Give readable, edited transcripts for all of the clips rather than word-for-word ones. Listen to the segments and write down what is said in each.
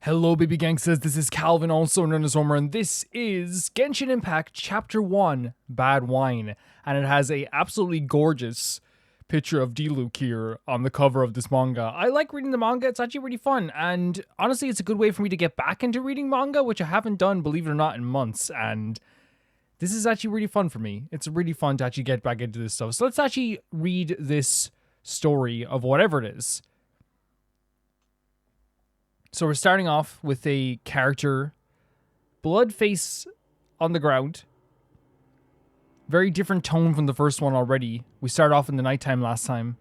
Hello, baby gangsters. This is Calvin, also known as Homer, and this is Genshin Impact Chapter 1, Bad Wine. And it has a absolutely gorgeous picture of Diluc here on the cover of this manga. I like reading the manga. It's actually really fun. And honestly, it's a good way for me to get back into reading manga, which I haven't done, believe it or not, in months. And this is actually really fun for me. It's really fun to actually get back into this stuff. So let's actually read this story of whatever it is. So we're starting off with a character, blood face on the ground. Very different tone from the first one already. We started off in the nighttime last time.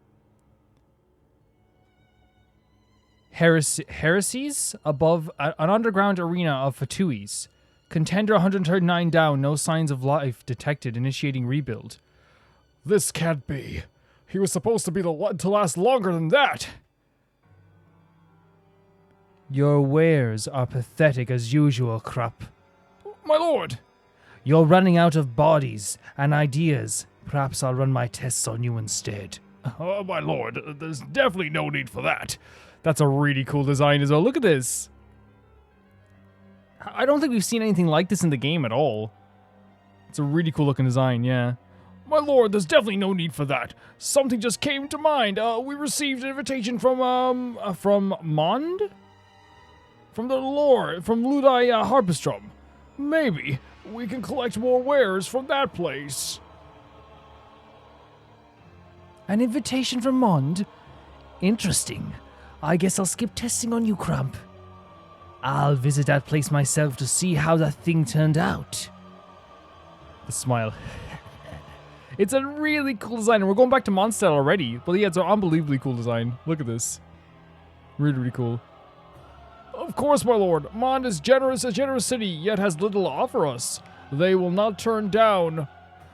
Heresies above an underground arena of Fatuis. Contender 139 down, no signs of life detected, initiating rebuild. This can't be. He was supposed to be to last longer than that. Your wares are pathetic as usual, Krupp. My lord! You're running out of bodies and ideas. Perhaps I'll run my tests on you instead. Oh, my lord, there's definitely no need for that. That's a really cool design as well. Look at this. I don't think we've seen anything like this in the game at all. It's a really cool looking design, yeah. My lord, there's definitely no need for that. Something just came to mind. We received an invitation from Mond? From the Lord, from Ludai Harpistrom. Maybe we can collect more wares from that place. An invitation from Mond? Interesting. I guess I'll skip testing on you, Crump. I'll visit that place myself to see how that thing turned out. The smile. It's a really cool design, and we're going back to Mondstadt already. But yeah, it's an unbelievably cool design. Look at this. Really, really cool. Of course, my lord. Mond is a generous city, yet has little to offer us. They will not turn down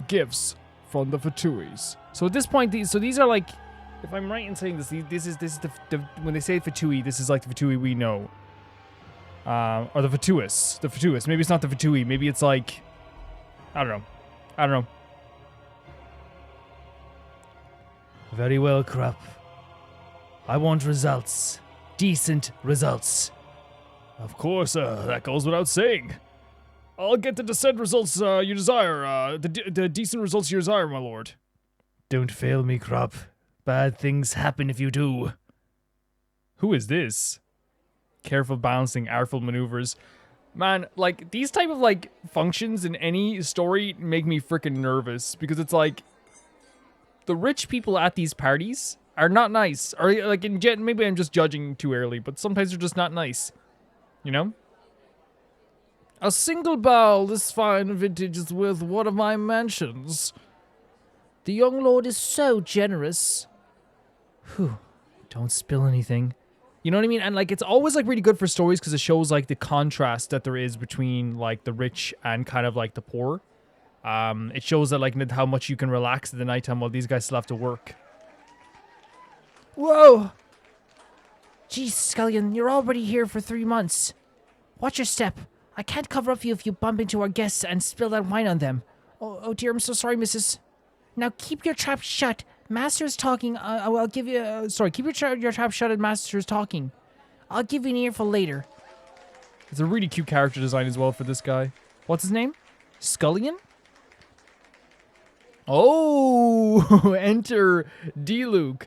gifts from the Fatuis. So at this point, these are like, if I'm right in saying this, this is the when they say Fatui, this is like the Fatui we know, or the Fatuis. The Fatuis. Maybe it's not the Fatui. Maybe it's like, I don't know. Very well, Krupp. I want results. Decent results. Of course, that goes without saying. I'll get the decent results you desire, the decent results you desire, my lord. Don't fail me, Krupp. Bad things happen if you do. Who is this? Careful balancing, artful maneuvers. Man, like, these type of, like, functions in any story make me freaking nervous. Because it's like, the rich people at these parties are not nice. Or, like, maybe I'm just judging too early, but sometimes they're just not nice. You know? A single barrel this fine vintage is worth one of my mansions. The young lord is so generous. Whew. Don't spill anything. You know what I mean? And, like, it's always, like, really good for stories because it shows, like, the contrast that there is between, like, the rich and kind of, like, the poor. It shows that, like, how much you can relax at the nighttime while these guys still have to work. Whoa! Geez, Scullion, you're already here for 3 months. Watch your step. I can't cover up for you if you bump into our guests and spill that wine on them. Oh dear, I'm so sorry, missus. Now keep your trap shut. Master's talking. I'll give you... keep your trap shut and Master's talking. I'll give you an earful later. It's a really cute character design as well for this guy. What's his name? Scullion? Oh! Enter Diluc.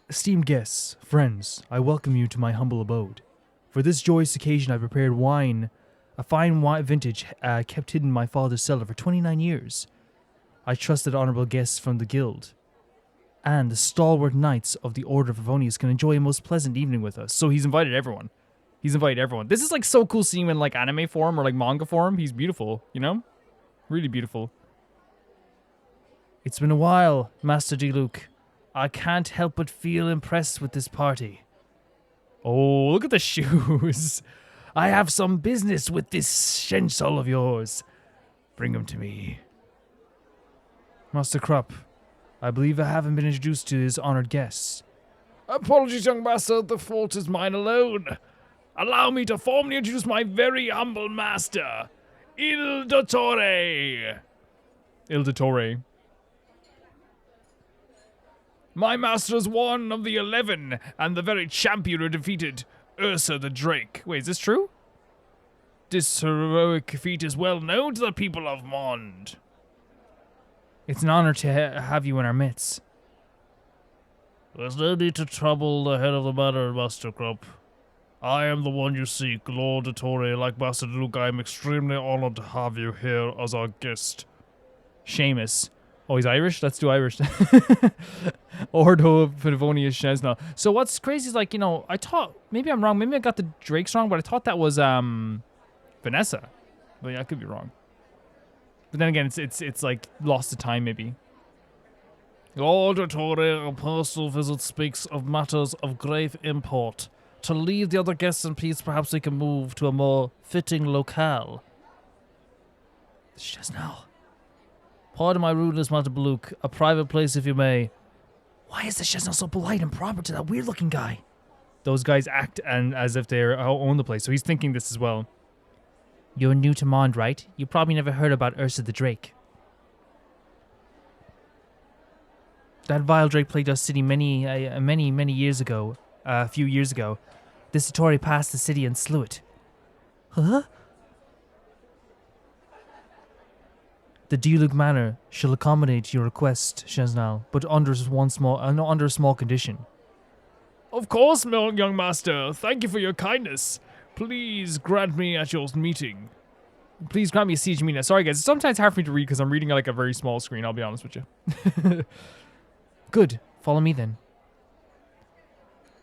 Esteemed guests, friends, I welcome you to my humble abode. For this joyous occasion I prepared wine, a fine wine vintage kept hidden in my father's cellar for 29 years. I trusted honorable guests from the guild, and the stalwart knights of the Order of Favonius can enjoy a most pleasant evening with us. So he's invited everyone. This is like so cool seeing him in like anime form or like manga form. He's beautiful, you know? Really beautiful. It's been a while, Master Diluc. I can't help but feel impressed with this party. Oh, look at the shoes. I have some business with this Shensol of yours. Bring him to me. Master Krupp, I believe I haven't been introduced to his honored guests. Apologies, young master, the fault is mine alone. Allow me to formally introduce my very humble master, Il Dottore. Il Dottore. My master is one of the 11, and the very champion who defeated Ursa the Drake. Wait, is this true? This heroic feat is well known to the people of Mond. It's an honor to have you in our midst. There's no need to trouble the head of the matter, Master Crump. I am the one you seek, Lord Ettore. Like Master Diluc, I am extremely honored to have you here as our guest. Seamus. Oh, he's Irish? Let's do Irish. Ordo Favonius Chesna. So what's crazy is, like, you know, I thought, maybe I'm wrong, maybe I got the Drakes wrong, but I thought that was, Vanessa. But yeah, I could be wrong. But then again, it's like lost to time, maybe. Lord Ettore, a personal visit speaks of matters of grave import. To leave the other guests in peace, perhaps we can move to a more fitting locale. Chesnal. Pardon my rudeness, Master Diluc. A private place, if you may. Why is the Chesnal so polite and proper to that weird-looking guy? Those guys act as if they own the place, so he's thinking this as well. You're new to Mond, right? You probably never heard about Ursa the Drake. That vile Drake plagued our city many years ago. A few years ago. This Ettore passed the city and slew it. Huh? The Diluc Manor shall accommodate your request, Chesnal, but under a small condition. Of course, young master. Thank you for your kindness. Please grant me at your meeting. Please grant me a siege meeting. Sorry, guys. It's sometimes hard for me to read because I'm reading like a very small screen, I'll be honest with you. Good. Follow me then.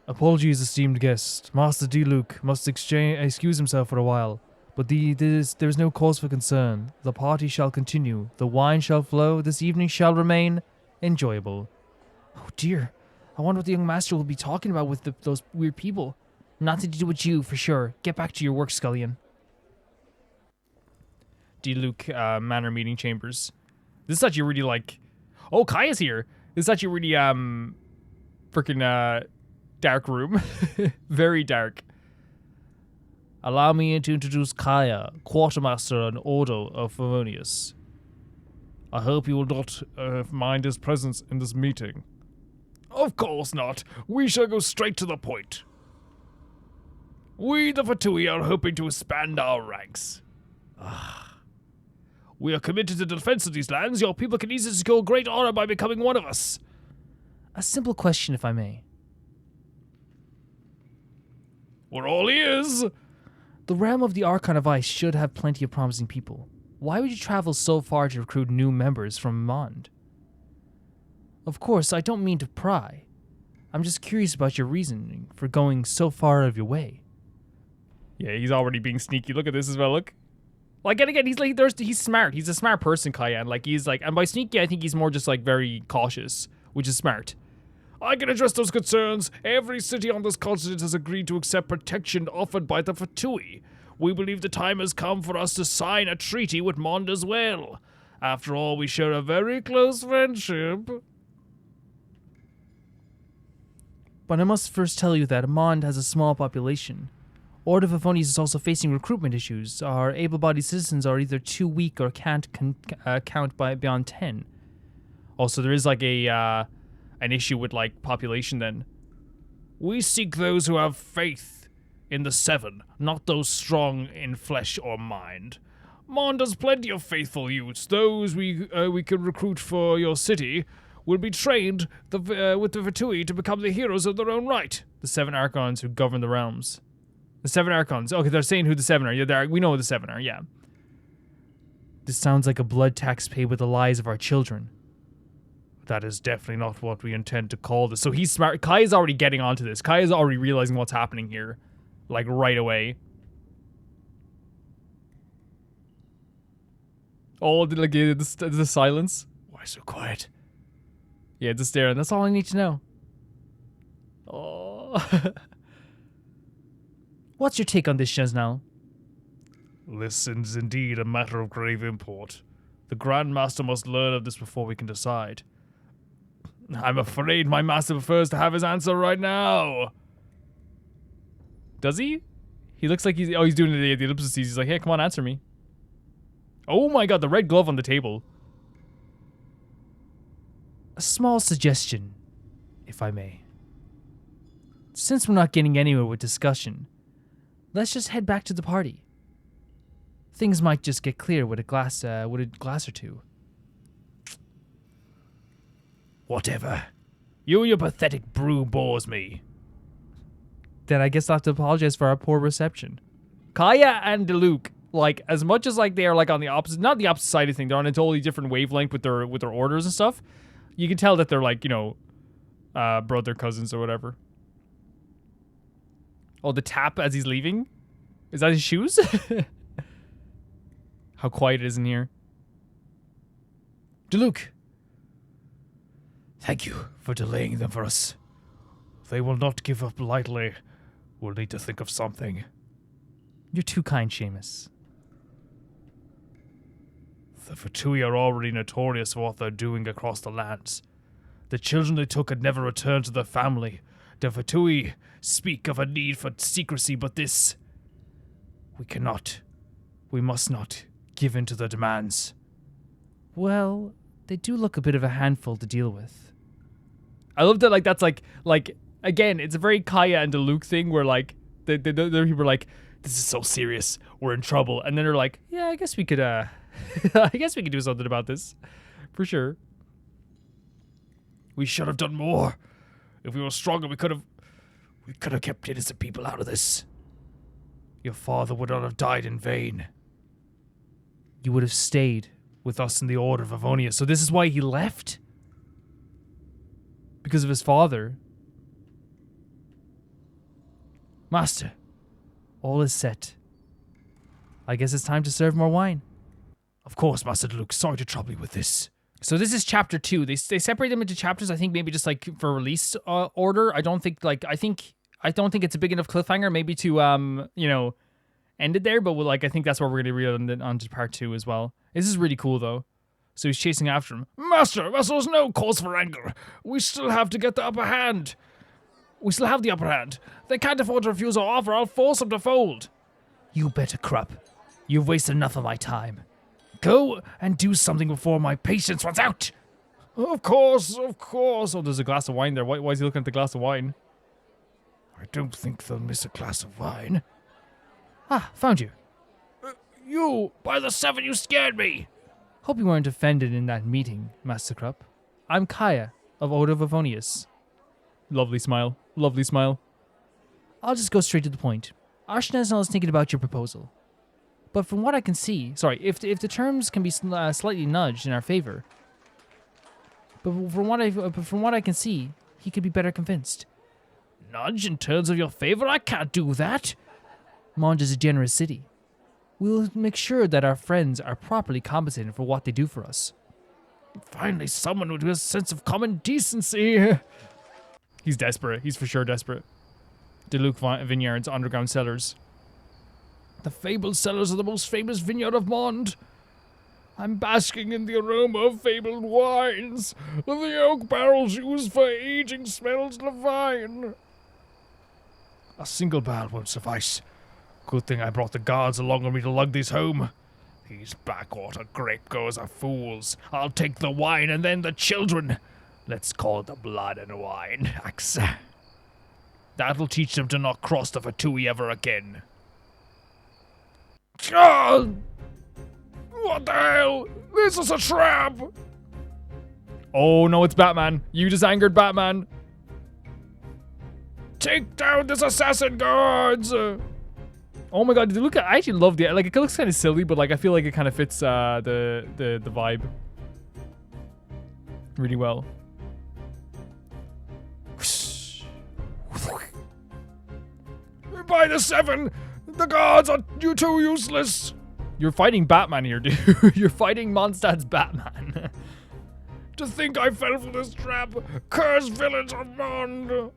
Apologies, esteemed guest. Master Diluc must excuse himself for a while, but there is no cause for concern. The party shall continue. The wine shall flow. This evening shall remain enjoyable. Oh dear. I wonder what the young master will be talking about with those weird people. Nothing to do with you, for sure. Get back to your work, Scullion. Diluc Manor meeting chambers. This is actually really like... Oh, Kaya's here. This is actually really, freaking, dark room. Very dark. Allow me to introduce Kaya, quartermaster and Ordo of Favonius. I hope you will not mind his presence in this meeting. Of course not. We shall go straight to the point. We, the Fatui, are hoping to expand our ranks. We are committed to the defense of these lands. Your people can easily secure great honor by becoming one of us. A simple question, if I may. We're all ears. The realm of the Archon of Ice should have plenty of promising people. Why would you travel so far to recruit new members from Mond? Of course, I don't mean to pry. I'm just curious about your reasoning for going so far out of your way. Yeah, he's already being sneaky. Look at this as well, look. Like, and again, he's smart. He's a smart person, Kaya. And, like, he's like, and by sneaky, I think he's more just, like, very cautious, which is smart. I can address those concerns. Every city on this continent has agreed to accept protection offered by the Fatui. We believe the time has come for us to sign a treaty with Mond as well. After all, we share a very close friendship. But I must first tell you that Mond has a small population. Order of Favonius is also facing recruitment issues. Our able-bodied citizens are either too weak or can't count beyond 10. Also, there is like an issue with like population then. We seek those who have faith in the Seven, not those strong in flesh or mind. Mond has plenty of faithful youths. Those we can recruit for your city will be trained with the Fatui to become the heroes of their own right. The 7 Archons who govern the realms. The 7 Archons. Okay, they're saying who the 7 are. Yeah, we know who the 7 are, yeah. This sounds like a blood tax paid with the lives of our children. That is definitely not what we intend to call this. So he's smart. Kai is already getting onto this. Kai is already realizing what's happening here. Like, right away. Oh, like, the silence. Why so quiet? Yeah, just staring. That's all I need to know. Oh. What's your take on this, Chesnal? This is indeed a matter of grave import. The Grand Master must learn of this before we can decide. I'm afraid my master prefers to have his answer right now. Does he? He looks like he's doing the ellipses. He's like, hey, come on, answer me. Oh my god, the red glove on the table. A small suggestion, if I may. since we're not getting anywhere with discussion, let's just head back to the party. Things might just get clear with a glass or two. Whatever. You and your pathetic brew bores me. Then I guess I'll have to apologize for our poor reception. Kaya and Diluc, like, as much as like they are like on the opposite, not the opposite side of things, they're on a totally different wavelength with their orders and stuff. You can tell that they're like, you know, brother cousins or whatever. Oh, the tap as he's leaving? Is that his shoes? How quiet it is in here. Diluc. Thank you for delaying them for us. They will not give up lightly. We'll need to think of something. You're too kind, Seamus. The Fatui are already notorious for what they're doing across the lands. The children they took had never returned to their family. The Fatui speak of a need for secrecy, but this... We must not give in to their demands. Well, they do look a bit of a handful to deal with. I love that, like, that's like, again, it's a very Kaya and Diluc thing where, like, the people are like, this is so serious, we're in trouble. And then they're like, yeah, I guess we could, I guess we could do something about this. For sure. We should have done more. If we were stronger, we could have kept innocent people out of this. Your father would not have died in vain. You would have stayed with us in the Order of Avonia. So this is why he left? Because of his father? Master, all is set. I guess it's time to serve more wine. Of course, Master Diluc. Sorry to trouble you with this. So this is chapter 2. They separate them into chapters, I think maybe just like for release order. I don't think it's a big enough cliffhanger maybe to you know, end it there, but I think that's where we're going to read on to part 2 as well. This is really cool though. So he's chasing after him. Master, there's no cause for anger. We still have to get the upper hand. We still have the upper hand. They can't afford to refuse our offer. I'll force them to fold. You better, Krupp. You've wasted enough of my time. Go and do something before my patience runs out. Of course. Oh, there's a glass of wine there. Why is he looking at the glass of wine? I don't think they'll miss a glass of wine. Ah, found you. You! By the 7, you scared me! Hope you weren't offended in that meeting, Master Krupp. I'm Kaya of Order of Avonius. Lovely smile. Lovely smile. I'll just go straight to the point. Arshnasnal is thinking about your proposal. But from what I can see... Sorry, if the terms can be slightly nudged in our favor... But from what I can see, he could be better convinced. Nudge in terms of your favor? I can't do that. Mond is a generous city. We'll make sure that our friends are properly compensated for what they do for us. Finally, someone with a sense of common decency. He's desperate. He's for sure desperate. Diluc Vineyards, underground cellars. The fabled cellars are the most famous vineyard of Mond. I'm basking in the aroma of fabled wines. The oak barrels used for aging smells divine. A single barrel won't suffice. Good thing I brought the guards along with me to lug these home. These backwater grape-goers are fools. I'll take the wine and then the children. Let's call it the blood and wine axe. That'll teach them to not cross the Fatui ever again. Oh! What the hell? This is a trap! Oh no, it's Batman. You just angered Batman. Take down this assassin guards! Oh my god, look! I actually love the, like, it looks kind of silly, but like I feel like it kind of fits the vibe really well. By the 7, the guards are too useless. You're fighting Batman here, dude. You're fighting Mondstadt's Batman. To think I fell for this trap, cursed villains of Mond.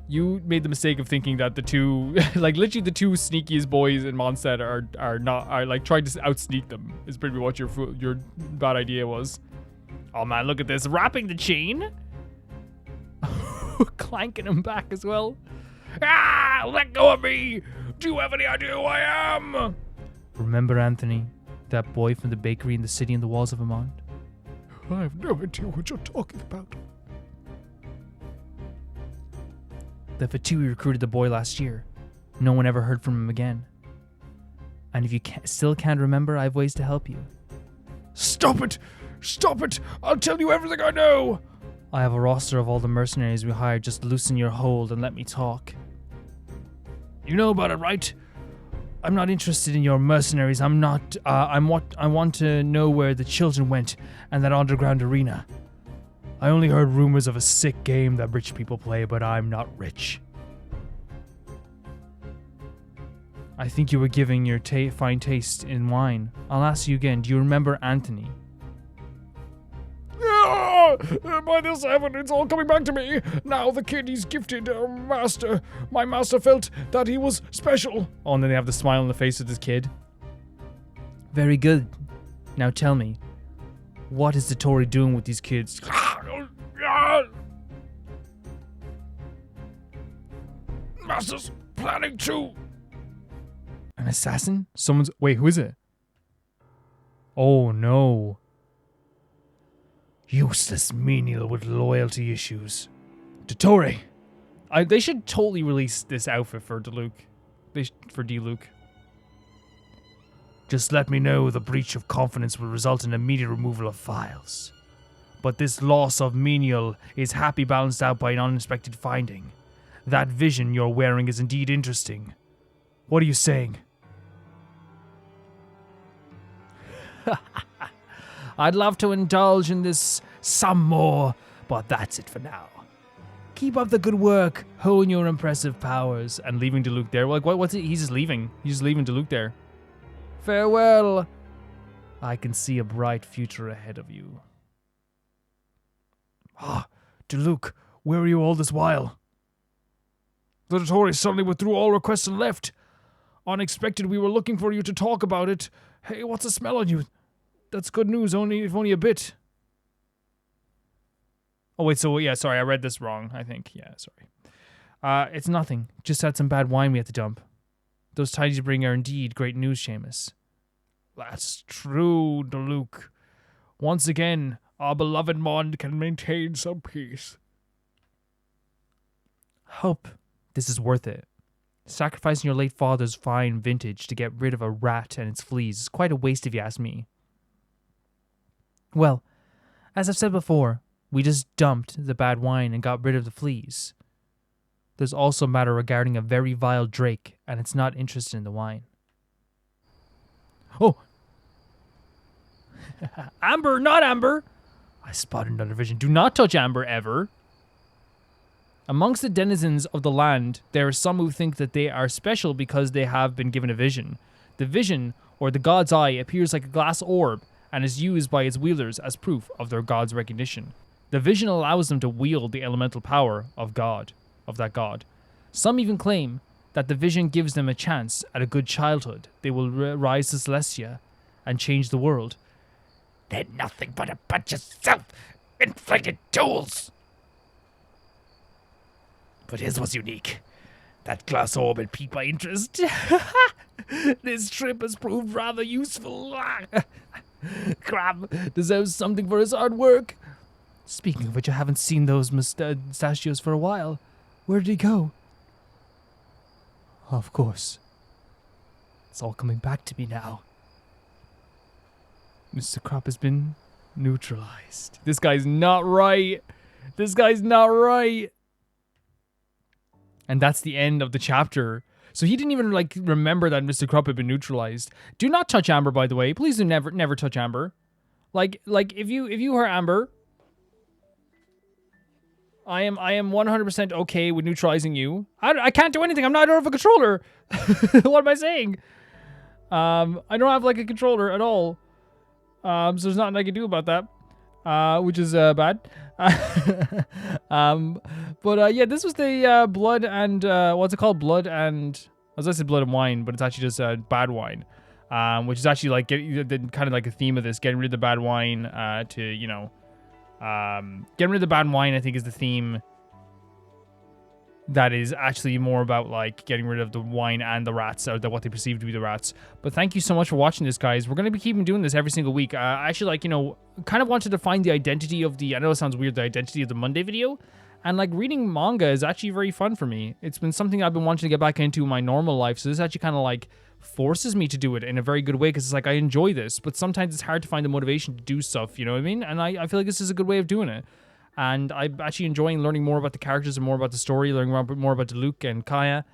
You made the mistake of thinking that the two, like literally the two sneakiest boys in Mondstadt are like trying to out-sneak them. Is pretty much what your bad idea was. Oh man, look at this, wrapping the chain, clanking him back as well. Ah! Let go of me! Do you have any idea who I am? Remember, Anthony, that boy from the bakery in the city and the walls of Amand? I have no idea what you're talking about. The Fatui recruited the boy last year. No one ever heard from him again. And if you still can't remember, I have ways to help you. Stop it! Stop it! I'll tell you everything I know! I have a roster of all the mercenaries we hired. Just loosen your hold and let me talk. You know about it, right? I'm not interested in your mercenaries. I want to know where the children went and that underground arena. I only heard rumors of a sick game that rich people play, but I'm not rich. I think you were giving your fine taste in wine. I'll ask you again. Do you remember Anthony? By this heaven, it's all coming back to me. Now the kid he's gifted, master. My master felt that he was special. Oh, and then they have the smile on the face of this kid. Very good. Now tell me, what is the Tory doing with these kids? Master's planning to... An assassin? Wait, who is it? Oh no. Useless menial with loyalty issues. Dottore! They should totally release this outfit for Diluc. For Diluc. Just let me know the breach of confidence will result in immediate removal of files. But this loss of menial is happy balanced out by an unexpected finding. That vision you're wearing is indeed interesting. What are you saying? I'd love to indulge in this some more, but that's it for now. Keep up the good work, hone your impressive powers, and leaving Diluc there. Like, what's it? He's just leaving. He's just leaving Diluc there. Farewell. I can see a bright future ahead of you. Ah, Diluc, where were you all this while? The Dottore suddenly withdrew all requests and left. Unexpected, we were looking for you to talk about it. Hey, what's the smell on you? That's good news, if only a bit. Oh, wait, so, yeah, sorry, I read this wrong, I think. Yeah, sorry. It's nothing. Just had some bad wine we had to dump. Those tidings you bring are indeed great news, Seamus. That's true, Diluc. Once again, our beloved Mond can maintain some peace. Hope this is worth it. Sacrificing your late father's fine vintage to get rid of a rat and its fleas is quite a waste if you ask me. Well, as I've said before, we just dumped the bad wine and got rid of the fleas. There's also a matter regarding a very vile drake, and it's not interested in the wine. Oh! Amber, not Amber! I spotted another vision. Do not touch Amber, ever. Amongst the denizens of the land, there are some who think that they are special because they have been given a vision. The vision, or the god's eye, appears like a glass orb and is used by its wielders as proof of their god's recognition. The vision allows them to wield the elemental power of that god. Some even claim that the vision gives them a chance at a good childhood. They will rise to Celestia and change the world. They're nothing but a bunch of self-inflated tools. But his was unique. That glass orb had piqued my interest. This trip has proved rather useful. Crab deserves something for his hard work. Speaking of which, I haven't seen those mustachios for a while. Where did he go? Of course. It's all coming back to me now. Mr. Crop has been neutralized. This guy's not right. This guy's not right. And that's the end of the chapter. So he didn't even remember that Mr. Crop had been neutralized. Do not touch Amber, by the way. Please do never touch Amber. Like if you hurt Amber, I am 100% okay with neutralizing you. I can't do anything. I'm not out of a controller. What am I saying? I don't have a controller at all. So there's nothing I can do about that. Which is bad. But yeah, this was the blood and what's it called? Blood and I was gonna say blood and wine, but it's actually just bad wine. Which is actually kind of like a theme of this, getting rid of the bad wine to getting rid of the bad wine. I think is the theme. That is actually more about getting rid of the wine and the rats, or what they perceive to be the rats. But thank you so much for watching this, guys. We're going to be keeping doing this every single week. I actually kind of wanted to find the identity of I know it sounds weird, the identity of the Monday video. And like reading manga is actually very fun for me. It's been something I've been wanting to get back into in my normal life. So this actually kind of like forces me to do it in a very good way, because it's like I enjoy this, but sometimes it's hard to find the motivation to do stuff, you know what I mean? And I feel like this is a good way of doing it. And I'm actually enjoying learning more about the characters and more about the story, learning more about Diluc and Kaya.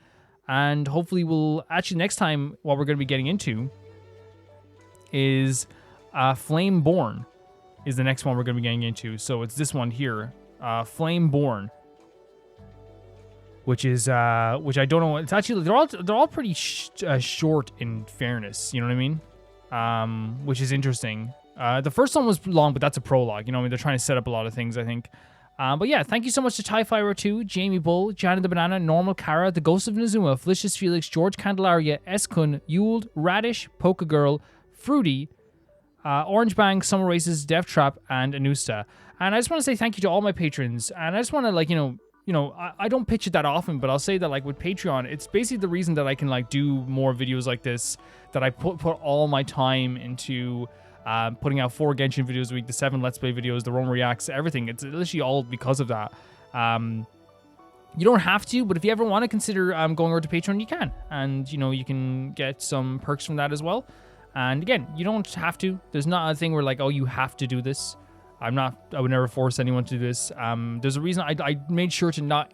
And hopefully we'll actually next time what we're going to be getting into is Flameborn is the next one we're going to be getting into. So it's this one here. Flameborn, which is which I don't know. It's actually they're all pretty short in fairness. You know what I mean? Which is interesting. The first one was long, but that's a prologue. You know what I mean? They're trying to set up a lot of things, I think. But yeah, thank you so much to TIE 2, Jamie Bull, Janet the Banana, Normal Kara, The Ghost of Nazuma, Felicious Felix, George Candelaria, Eskun, Yuld, Radish, Polka Girl, Fruity, Orange Bang, Summer Races, Death Trap, and Anusta. And I just want to say thank you to all my patrons. And I just want to like, I don't pitch it that often, but I'll say that like with Patreon, it's basically the reason that I can like do more videos like this, that I put all my time into putting out 4 Genshin videos a week, the 7 Let's Play videos, the Rome Reacts, everything. It's literally all because of that. You don't have to, but if you ever want to consider going over to Patreon, you can. And, you can get some perks from that as well. And again, you don't have to. There's not a thing where like, oh, you have to do this. I would never force anyone to do this. There's a reason I made sure to not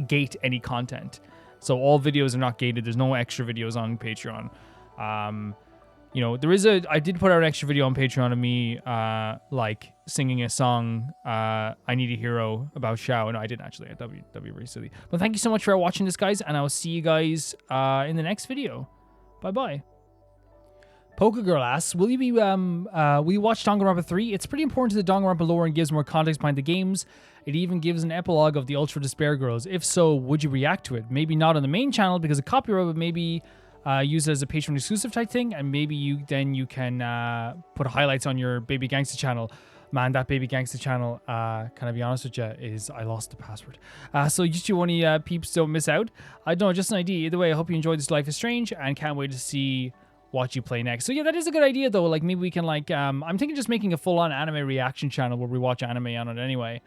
gate any content. So all videos are not gated. There's no extra videos on Patreon. I did put out an extra video on Patreon of me, like singing a song, I Need a Hero about Xiao. No, I didn't actually. That'd be very silly. But thank you so much for watching this, guys. And I will see you guys, in the next video. Bye-bye. Polka Girl asks, will you watch Danganronpa 3? It's pretty important to the Danganronpa lore and gives more context behind the games. It even gives an epilogue of the Ultra Despair Girls. If so, would you react to it? Maybe not on the main channel because of copyright, but maybe use it as a Patreon exclusive type thing, and maybe you can put highlights on your Baby Gangsta channel. Man, that Baby Gangsta channel, can I be honest with you, I lost the password. So you want any peeps don't miss out. I don't know, just an idea. Either way, I hope you enjoyed this Life is Strange, and can't wait to see what you play next. So yeah, that is a good idea though. Like maybe we can like I'm thinking just making a full-on anime reaction channel where we watch anime on it anyway.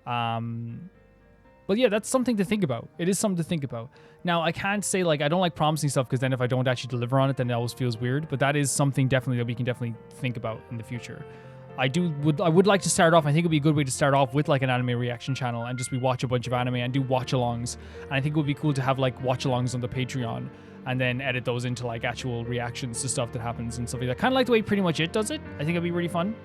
But yeah, that's something to think about. It is something to think about. Now I can't say like I don't like promising stuff, because then if I don't actually deliver on it, then it always feels weird. But that is something definitely that we can definitely think about in the future. I would like to start off. I think it would be a good way to start off with like an anime reaction channel, and just we watch a bunch of anime and do watch-alongs. And I think it would be cool to have like watch-alongs on the Patreon, and then edit those into like actual reactions to stuff that happens and stuff like that. Kind of like the way Pretty Much It does it. I think it'd be really fun.